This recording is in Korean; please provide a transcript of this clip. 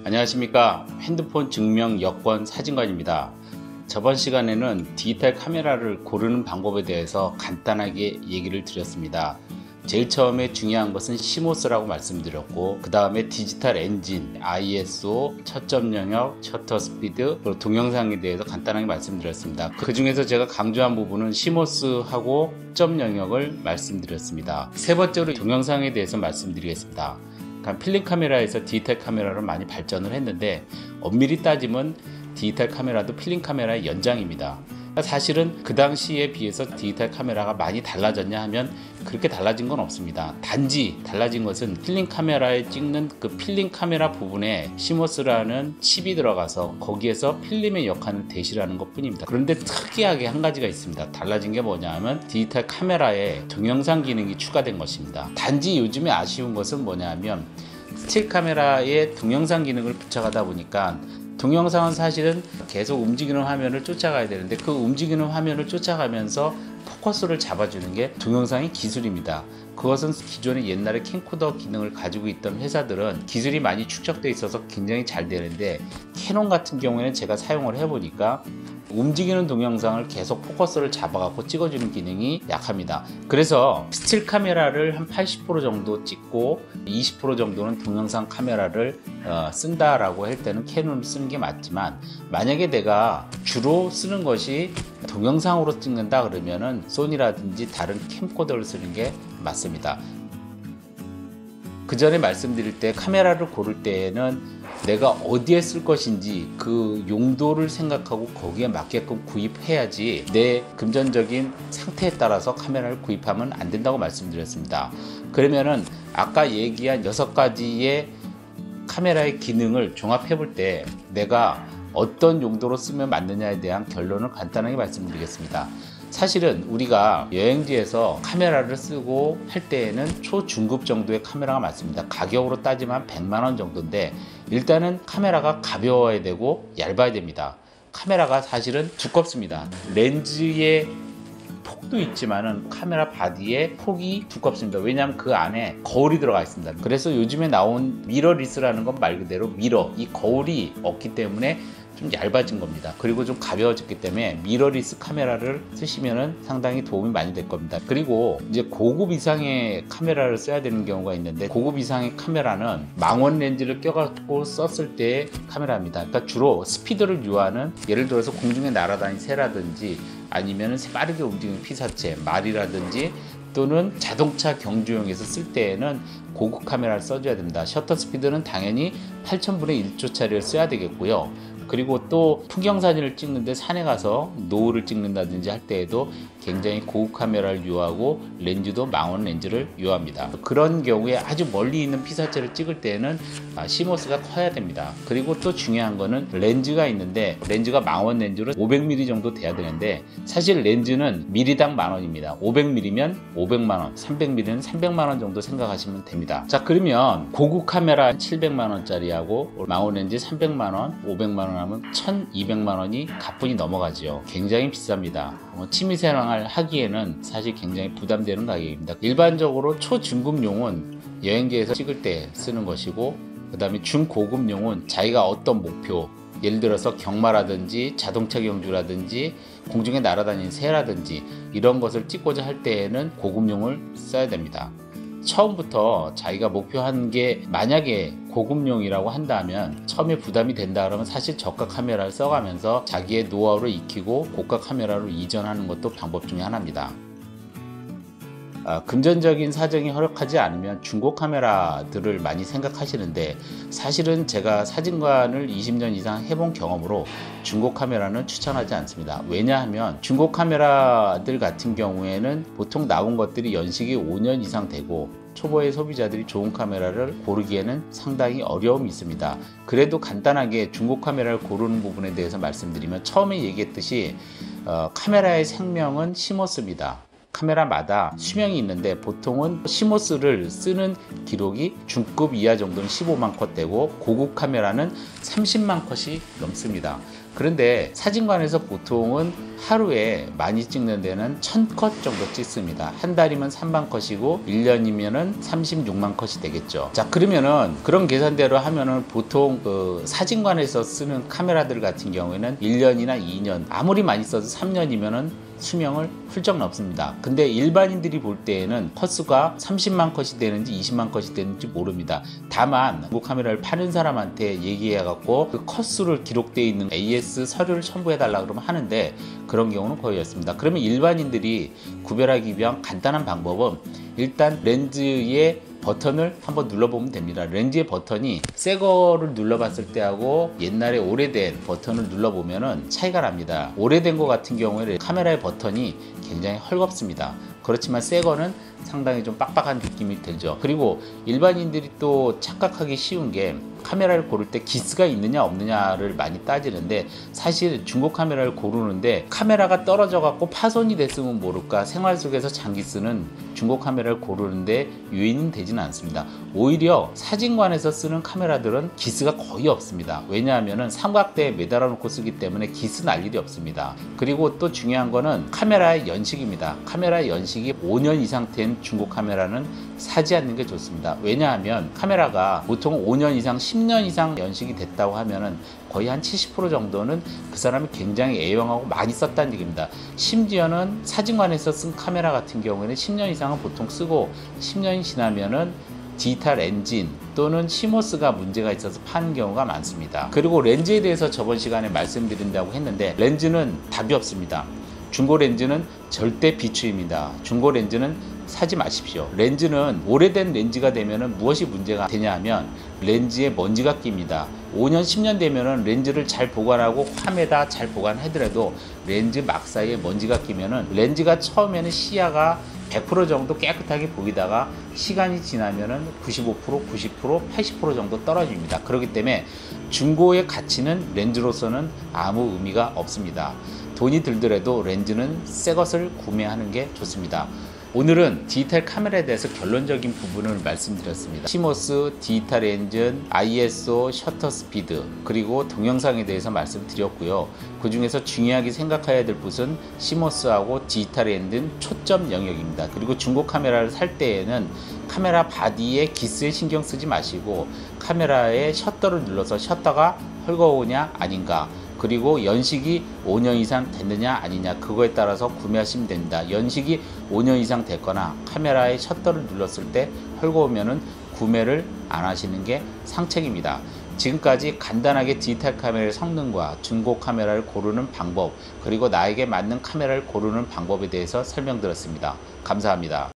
안녕하십니까. 핸드폰 증명 여권 사진관입니다. 저번 시간에는 디지털 카메라를 고르는 방법에 대해서 간단하게 얘기를 드렸습니다. 제일 처음에 중요한 것은 CMOS라고 말씀드렸고, 그 다음에 디지털 엔진, ISO, 초점 영역, 셔터 스피드, 그리고 동영상에 대해서 간단하게 말씀드렸습니다. 그 중에서 제가 강조한 부분은 CMOS하고 초점 영역을 말씀드렸습니다. 세 번째로 동영상에 대해서 말씀드리겠습니다. 필름 카메라에서 디지털 카메라로 많이 발전을 했는데, 엄밀히 따지면 디지털 카메라도 필름 카메라의 연장입니다. 사실은 그 당시에 비해서 디지털 카메라가 많이 달라졌냐 하면 그렇게 달라진 건 없습니다. 단지 달라진 것은 필름 카메라에 찍는 그 필름 카메라 부분에 CMOS라는 칩이 들어가서 거기에서 필름의 역할을 대신하는 것 뿐입니다. 그런데 특이하게 한 가지가 있습니다. 달라진 게 뭐냐 하면 디지털 카메라에 동영상 기능이 추가된 것입니다. 단지 요즘에 아쉬운 것은 뭐냐 하면 스틸 카메라에 동영상 기능을 붙여가다 보니까 동영상은 사실은 계속 움직이는 화면을 쫓아가야 되는데, 그 움직이는 화면을 쫓아가면서 포커스를 잡아주는 게 동영상의 기술입니다. 그것은 기존에 옛날에 캠코더 기능을 가지고 있던 회사들은 기술이 많이 축적되어 있어서 굉장히 잘 되는데, 캐논 같은 경우에는 제가 사용을 해보니까 움직이는 동영상을 계속 포커스를 잡아갖고 찍어주는 기능이 약합니다. 그래서 스틸 카메라를 한 80% 정도 찍고 20% 정도는 동영상 카메라를 쓴다라고 할 때는 캐논을 쓰는 게 맞지만, 만약에 내가 주로 쓰는 것이 동영상으로 찍는다 그러면은 소니라든지 다른 캠코더를 쓰는 게 맞습니다. 그 전에 말씀드릴 때 카메라를 고를 때에는 내가 어디에 쓸 것인지 그 용도를 생각하고 거기에 맞게끔 구입해야지, 내 금전적인 상태에 따라서 카메라를 구입하면 안 된다고 말씀드렸습니다. 그러면은 아까 얘기한 6가지의 카메라의 기능을 종합해 볼 때 내가 어떤 용도로 쓰면 맞느냐에 대한 결론을 간단하게 말씀드리겠습니다. 사실은 우리가 여행지에서 카메라를 쓰고 할 때에는 초중급 정도의 카메라가 맞습니다. 가격으로 따지면 100만원 정도인데, 일단은 카메라가 가벼워야 되고 얇아야 됩니다. 카메라가 사실은 두껍습니다. 렌즈의 폭도 있지만은 카메라 바디의 폭이 두껍습니다. 왜냐하면 그 안에 거울이 들어가 있습니다. 그래서 요즘에 나온 미러리스라는 건 말 그대로 미러, 이 거울이 없기 때문에 좀 얇아진 겁니다. 그리고 좀 가벼워졌기 때문에 미러리스 카메라를 쓰시면은 상당히 도움이 많이 될 겁니다. 그리고 이제 고급 이상의 카메라를 써야 되는 경우가 있는데, 고급 이상의 카메라는 망원 렌즈를 껴갖고 썼을 때의 카메라입니다. 그러니까 주로 스피드를 유하는, 예를 들어서 공중에 날아다니는 새라든지 아니면 빠르게 움직이는 피사체, 말이라든지 또는 자동차 경주용에서 쓸 때에는 고급 카메라를 써줘야 됩니다. 셔터 스피드는 당연히 8000분의 1초짜리를 써야 되겠고요. 그리고 또 풍경사진을 찍는데 산에 가서 노을을 찍는다든지 할 때에도 굉장히 고급 카메라를 유효하고 렌즈도 망원 렌즈를 유효합니다. 그런 경우에 아주 멀리 있는 피사체를 찍을 때에는 CMOS가 커야 됩니다. 그리고 또 중요한 거는 렌즈가 있는데, 렌즈가 망원 렌즈로 500mm 정도 돼야 되는데, 사실 렌즈는 미리당 만원입니다. 500mm면 500만원, 300mm는 300만원 정도 생각하시면 됩니다. 자, 그러면 고급 카메라 700만원짜리하고 망원 렌즈 300만원, 500만원 하면 1200만원이 가뿐히 넘어가죠. 굉장히 비쌉니다. 취미생활 하기에는 사실 굉장히 부담되는 가격입니다. 일반적으로 초중급용은 여행지에서 찍을 때 쓰는 것이고, 그 다음에 중고급용은 자기가 어떤 목표, 예를 들어서 경마라든지 자동차 경주라든지 공중에 날아다니는 새라든지 이런 것을 찍고자 할 때에는 고급용을 써야 됩니다. 처음부터 자기가 목표한 게 만약에 고급용이라고 한다면 처음에 부담이 된다 그러면 사실 저가 카메라를 써가면서 자기의 노하우를 익히고 고가 카메라로 이전하는 것도 방법 중에 하나입니다. 금전적인 사정이 허락하지 않으면 중고 카메라들을 많이 생각하시는데, 사실은 제가 사진관을 20년 이상 해본 경험으로 중고 카메라는 추천하지 않습니다. 왜냐하면 중고 카메라들 같은 경우에는 보통 나온 것들이 연식이 5년 이상 되고 초보의 소비자들이 좋은 카메라를 고르기에는 상당히 어려움이 있습니다. 그래도 간단하게 중고 카메라를 고르는 부분에 대해서 말씀드리면, 처음에 얘기했듯이 카메라의 생명은 CMOS입니다. 카메라마다 수명이 있는데 보통은 시모스를 쓰는 기록이 중급 이하 정도는 15만 컷 되고 고급 카메라는 30만 컷이 넘습니다. 그런데 사진관에서 보통은 하루에 많이 찍는 데는 1000컷 정도 찍습니다. 한 달이면 3만 컷이고 1년이면은 36만 컷이 되겠죠. 자, 그러면은 그런 계산대로 하면은 보통 그 사진관에서 쓰는 카메라들 같은 경우에는 1년이나 2년, 아무리 많이 써도 3년이면은 수명을 훌쩍 넘습니다. 근데 일반인들이 볼 때에는 컷수가 30만 컷이 되는지 20만 컷이 되는지 모릅니다. 다만 중고 카메라를 파는 사람한테 얘기해 갖고 그 컷수를 기록되어 있는 AS 서류를 첨부해 달라 그러면 하는데 그런 경우는 거의 없습니다. 그러면 일반인들이 구별하기 위한 간단한 방법은 일단 렌즈의 버튼을 한번 눌러보면 됩니다. 렌즈의 버튼이 새 거를 눌러봤을 때하고 옛날에 오래된 버튼을 눌러보면은 차이가 납니다. 오래된 거 같은 경우에는 카메라의 버튼이 굉장히 헐겁습니다. 그렇지만 새 거는 상당히 좀 빡빡한 느낌이 들죠. 그리고 일반인들이 또 착각하기 쉬운 게 카메라를 고를 때 기스가 있느냐 없느냐를 많이 따지는데 사실 중고 카메라를 고르는데 카메라가 떨어져 갖고 파손이 됐으면 모를까 생활 속에서 장기 쓰는 중고 카메라를 고르는데 요인은 되지는 않습니다. 오히려 사진관에서 쓰는 카메라들은 기스가 거의 없습니다. 왜냐하면 삼각대에 매달아 놓고 쓰기 때문에 기스 날 일이 없습니다. 그리고 또 중요한 거는 카메라의 연식입니다. 카메라의 연식이 5년 이상 된 중고 카메라는 사지 않는 게 좋습니다. 왜냐하면 카메라가 보통 5년 이상 10년 이상 연식이 됐다고 하면은 거의 한 70% 정도는 그 사람이 굉장히 애용하고 많이 썼다는 얘기입니다. 심지어는 사진관에서 쓴 카메라 같은 경우에는 10년 이상은 보통 쓰고 10년이 지나면은 디지털 엔진 또는 시모스가 문제가 있어서 파는 경우가 많습니다. 그리고 렌즈에 대해서 저번 시간에 말씀드린다고 했는데 렌즈는 답이 없습니다. 중고 렌즈는 절대 비추입니다. 중고 렌즈는 사지 마십시오. 렌즈는 오래된 렌즈가 되면은 무엇이 문제가 되냐 하면 렌즈에 먼지가 낍니다. 5년 10년 되면은 렌즈를 잘 보관하고 팜에다 잘 보관하더라도 렌즈 막 사이에 먼지가 끼면은 렌즈가 처음에는 시야가 100% 정도 깨끗하게 보이다가 시간이 지나면은 95%, 90%, 80% 정도 떨어집니다. 그렇기 때문에 중고의 가치는 렌즈로서는 아무 의미가 없습니다. 돈이 들더라도 렌즈는 새 것을 구매하는 게 좋습니다. 오늘은 디지털 카메라에 대해서 결론적인 부분을 말씀드렸습니다. 시모스, 디지털 엔진, ISO, 셔터 스피드, 그리고 동영상에 대해서 말씀드렸고요. 그 중에서 중요하게 생각해야 될 것은 시모스하고 디지털 엔진 초점 영역입니다. 그리고 중고 카메라를 살 때에는 카메라 바디에 기스에 신경 쓰지 마시고 카메라의 셔터를 눌러서 셔터가 헐거우냐 아닌가, 그리고 연식이 5년 이상 됐느냐 아니냐, 그거에 따라서 구매하시면 됩니다. 연식이 5년 이상 됐거나 카메라의 셔터를 눌렀을 때 헐거우면은 구매를 안 하시는 게 상책입니다. 지금까지 간단하게 디지털 카메라의 성능과 중고 카메라를 고르는 방법, 그리고 나에게 맞는 카메라를 고르는 방법에 대해서 설명드렸습니다. 감사합니다.